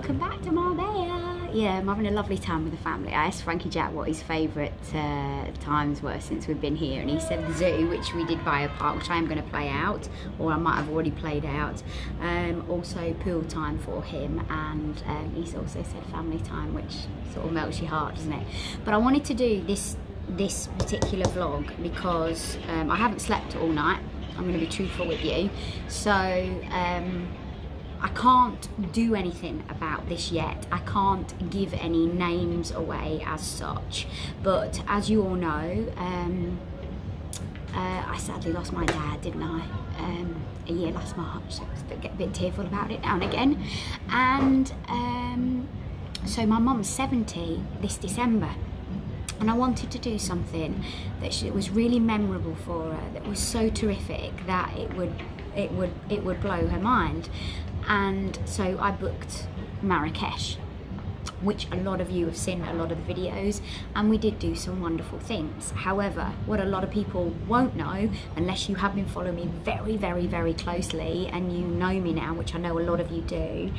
welcome back to Marbella. Yeah, I'm having a lovely time with the family. I asked Frankie Jack what his favourite times were since we've been here, and he said the zoo, which we did buy a park, which I am going to play out, or I might have already played out. Also pool time for him, and he's also said family time, which sort of melts your heart, doesn't it? But I wanted to do this particular vlog because I haven't slept all night. I'm going to be truthful with you. So I can't do anything about this yet. I can't give any names away as such. But as you all know, I sadly lost my dad, didn't I? A year last March, so I get a bit tearful about it now and again. And so my mum's 70 this December. And I wanted to do something that was really memorable for her, that was so terrific that it would blow her mind. And so I booked Marrakesh, which a lot of you have seen a lot of the videos, and we did do some wonderful things. However, what a lot of people won't know, unless you have been following me very, very, very closely, and you know me now, which I know a lot of you do,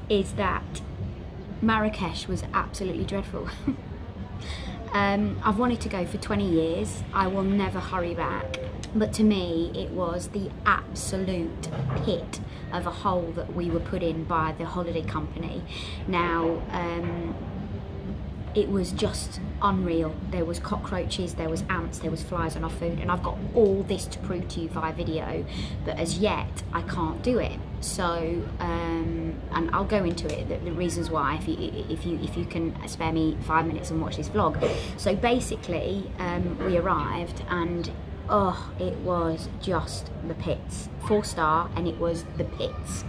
is that Marrakesh was absolutely dreadful. I've wanted to go for 20 years. I will never hurry back. But to me, it was the absolute pit of a hole that we were put in by the holiday company. Now, it was just unreal. There was cockroaches, there was ants, there was flies on our food, and I've got all this to prove to you via video, but as yet I can't do it. So and I'll go into it, the reasons why, if you can spare me 5 minutes and watch this vlog. So basically we arrived, and oh, it was just the pits. 4-star, and it was the pits.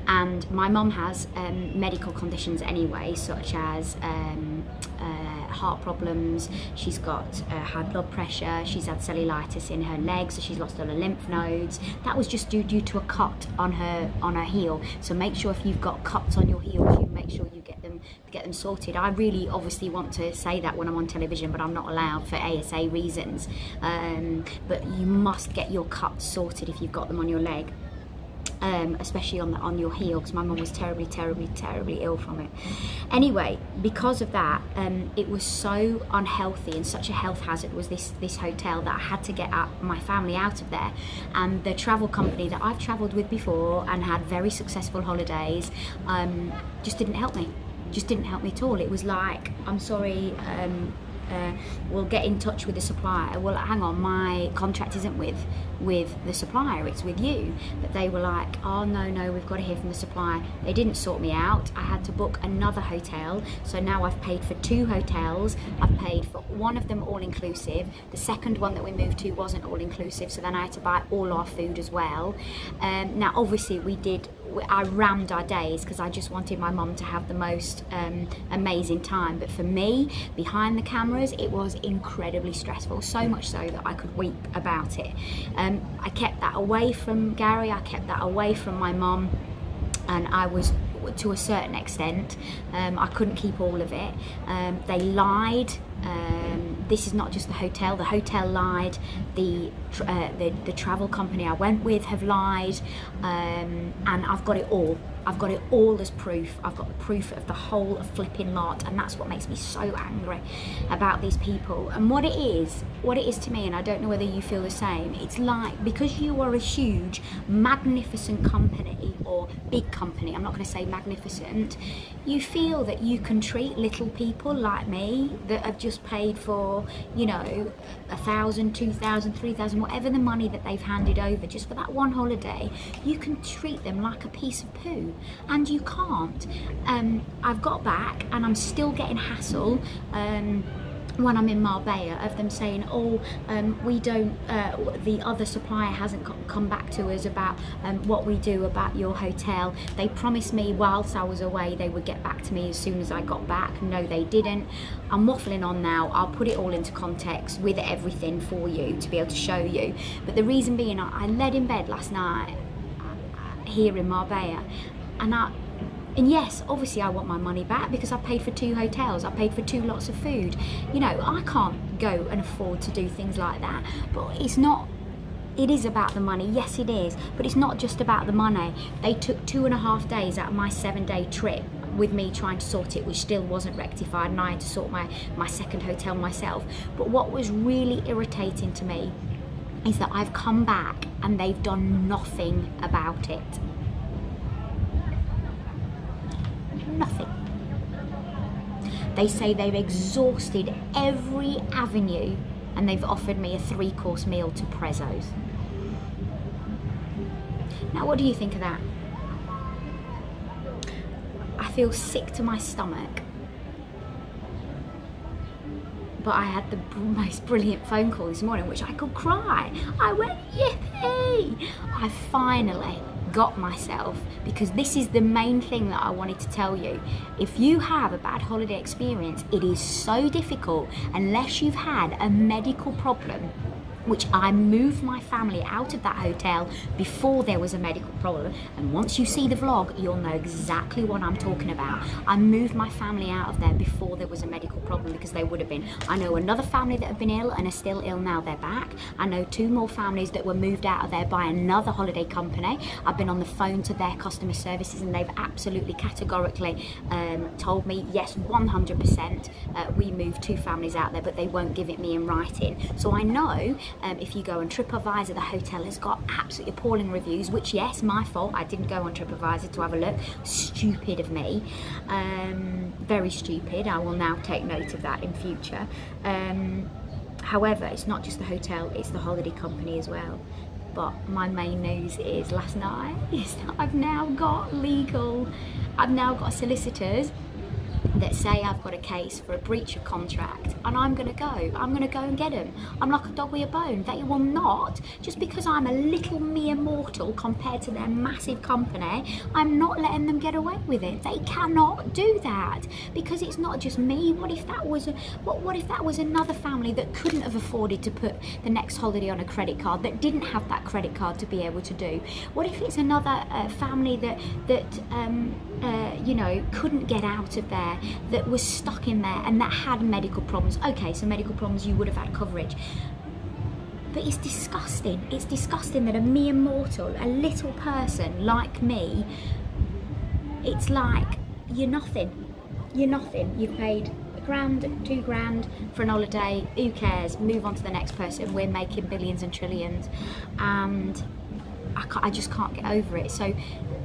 And my mum has medical conditions anyway, such as heart problems. She's got high blood pressure. She's had cellulitis in her legs, so she's lost all her lymph nodes. That was just due to a cut on her heel. So make sure if you've got cuts on your heels, you make sure you get them sorted. I really obviously want to say that when I'm on television, but I'm not allowed for ASA reasons. But you must get your cuts sorted if you've got them on your leg. Especially on your heel, because my mum was terribly, terribly, terribly ill from it. Anyway, because of that, it was so unhealthy and such a health hazard was this hotel, that I had to get my family out of there. And the travel company that I've travelled with before and had very successful holidays just didn't help me. Just didn't help me at all. It was like, I'm sorry, we'll get in touch with the supplier. Well, hang on, my contract isn't with the supplier, it's with you. But they were like, oh no, we've got to hear from the supplier. They didn't sort me out. I had to book another hotel, so now I've paid for 2 hotels. I've paid for one of them all-inclusive. The second one that we moved to wasn't all-inclusive, so then I had to buy all our food as well. Now obviously I rammed our days because I just wanted my mum to have the most amazing time. But for me, behind the cameras, it was incredibly stressful, so much so that I could weep about it. I kept that away from Gary, I kept that away from my mum, and I was, to a certain extent, I couldn't keep all of it. They lied. This is not just the hotel lied, the travel company I went with have lied, and I've got it all. I've got it all as proof. I've got the proof of the whole flipping lot, and that's what makes me so angry about these people. And what it is to me, and I don't know whether you feel the same, it's like, because you are a huge, magnificent company, or big company, I'm not going to say magnificent, you feel that you can treat little people like me that have just paid for, you know, 1,000, 2,000, 3,000, whatever the money that they've handed over just for that one holiday. You can treat them like a piece of poo. And you can't. I've got back and I'm still getting hassle when I'm in Marbella of them saying, oh, we don't, the other supplier hasn't come back to us about what we do about your hotel. They promised me whilst I was away they would get back to me as soon as I got back. No, they didn't. I'm waffling on now. I'll put it all into context with everything for you to be able to show you. But the reason being, I laid in bed last night here in Marbella, and yes, obviously I want my money back because I paid for 2 hotels, I paid for 2 lots of food. You know, I can't go and afford to do things like that, but it's not It is about the money, yes it is, but it's not just about the money. They took 2.5 days out of my 7-day trip with me trying to sort it, which still wasn't rectified, and I had to sort my second hotel myself. But what was really irritating to me is that I've come back and they've done nothing about it. Nothing. They say they've exhausted every avenue and they've offered me a 3-course meal to Prezzo's. Now, what do you think of that? I feel sick to my stomach. But I had the most brilliant phone call this morning, which I could cry. I went, yippee! I finally got myself, because this is the main thing that I wanted to tell you. If you have a bad holiday experience, it is so difficult unless you've had a medical problem, which I moved my family out of that hotel before there was a medical problem. And once you see the vlog, you'll know exactly what I'm talking about. I moved my family out of there before there was a medical problem, because they would have been. I know another family that have been ill and are still ill now, they're back. I know 2 more families that were moved out of there by another holiday company. I've been on the phone to their customer services and they've absolutely categorically told me, yes, 100%, we moved 2 families out there, but they won't give it me in writing. So I know if you go on TripAdvisor, the hotel has got absolutely appalling reviews, which, yes, my fault. I didn't go on TripAdvisor to have a look. Stupid of me. Very stupid. I will now take note of that in future. However, it's not just the hotel, it's the holiday company as well. But my main news is last night is that I've now got solicitors that say I've got a case for a breach of contract, and I'm gonna go and get them. I'm like a dog with a bone. They will not, just because I'm a little mere mortal compared to their massive company, I'm not letting them get away with it. They cannot do that, because it's not just me. What if that was another family that couldn't have afforded to put the next holiday on a credit card, that didn't have that credit card to be able to do? What if it's another family that you know, couldn't get out of there, that was stuck in there and that had medical problems? Okay, so medical problems, you would have had coverage. But it's disgusting. It's disgusting that a mere mortal, a little person like me, it's like, you're nothing. You're nothing. You've paid £1,000, £2,000 for an holiday. Who cares? Move on to the next person. We're making billions and trillions. And I just can't get over it. So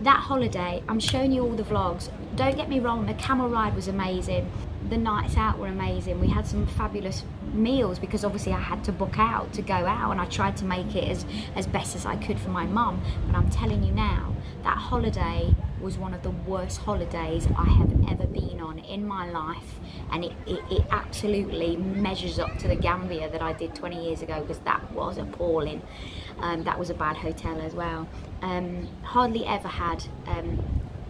that holiday, I'm showing you all the vlogs. Don't get me wrong, the camel ride was amazing. The nights out were amazing. We had some fabulous meals, because obviously I had to book out to go out, and I tried to make it as best as I could for my mum. But I'm telling you now, that holiday was one of the worst holidays I have ever been on in my life, and it absolutely measures up to the Gambia that I did 20 years ago, because that was appalling. That was a bad hotel as well. Hardly ever had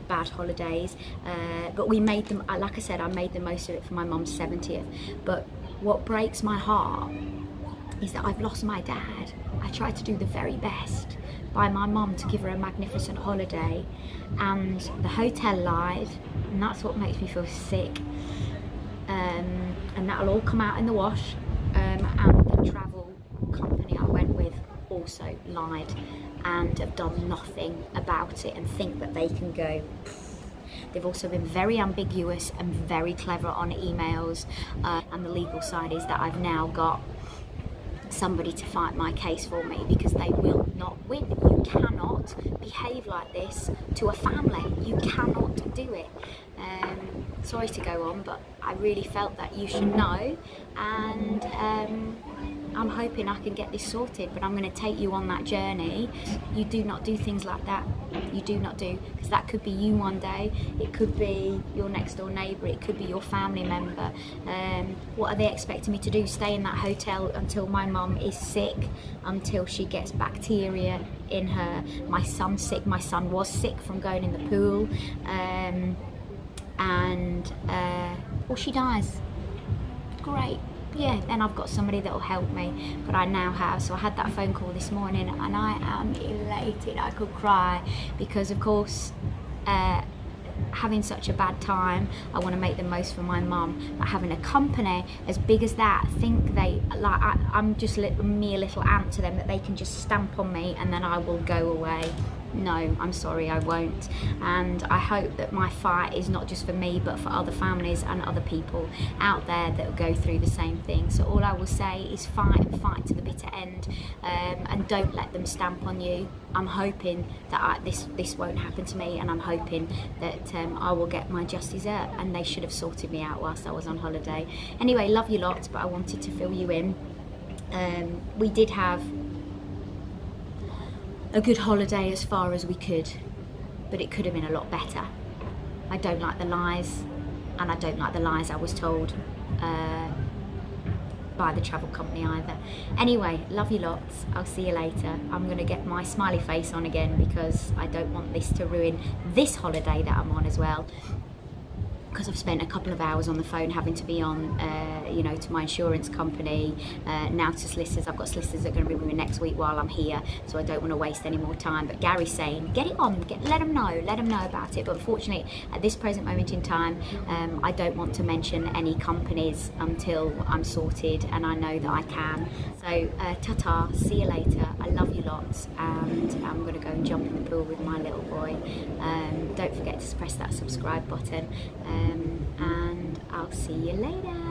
bad holidays, but we made them, like I said, I made the most of it for my mum's 70th. But what breaks my heart is that I've lost my dad. I tried to do the very best by my mum to give her a magnificent holiday, and the hotel lied, and that's what makes me feel sick. And that'll all come out in the wash. And the travel company I went with also lied and have done nothing about it, and think that they can go. They've also been very ambiguous and very clever on emails, and the legal side is that I've now got somebody to fight my case for me, because they will not win. You cannot behave like this to a family. You cannot do it. Sorry to go on, but I really felt that you should know, and I'm hoping I can get this sorted. But I'm going to take you on that journey. You do not do things like that. You do not do, because that could be you one day. It could be your next door neighbour. It could be your family member. What are they expecting me to do? Stay in that hotel until my mum is sick, until she gets bacteria in her. My son's sick. My son was sick from going in the pool. Or she dies. Great. Yeah, then I've got somebody that will help me, but I now have. So I had that phone call this morning and I am elated. I could cry, because of course having such a bad time, I want to make the most for my mum. But having a company as big as that, think they, like, I'm just a mere little ant to them, that they can just stamp on me and then I will go away. No, I'm sorry, I won't. And I hope that my fight is not just for me, but for other families and other people out there that go through the same thing. So all I will say is fight, and fight to the bitter end, and don't let them stamp on you. I'm hoping that this won't happen to me, and I'm hoping that I will get my just dessert, and they should have sorted me out whilst I was on holiday. Anyway, love you lots, but I wanted to fill you in. We did have a good holiday as far as we could, but it could have been a lot better. I don't like the lies, and I don't like the lies I was told by the travel company either. Anyway, love you lots. I'll see you later. I'm gonna get my smiley face on again because I don't want this to ruin this holiday that I'm on as well, because I've spent a couple of hours on the phone having to be on, you know, to my insurance company, now to solicitors. I've got solicitors that are going to be with me next week while I'm here, so I don't want to waste any more time. But Gary's saying, get it on, let them know about it. But unfortunately, at this present moment in time, I don't want to mention any companies until I'm sorted and I know that I can. So ta-ta, see you later. I love you lots, and I'm going to go and jump in the pool with my little boy. Don't forget to press that subscribe button. And I'll see you later.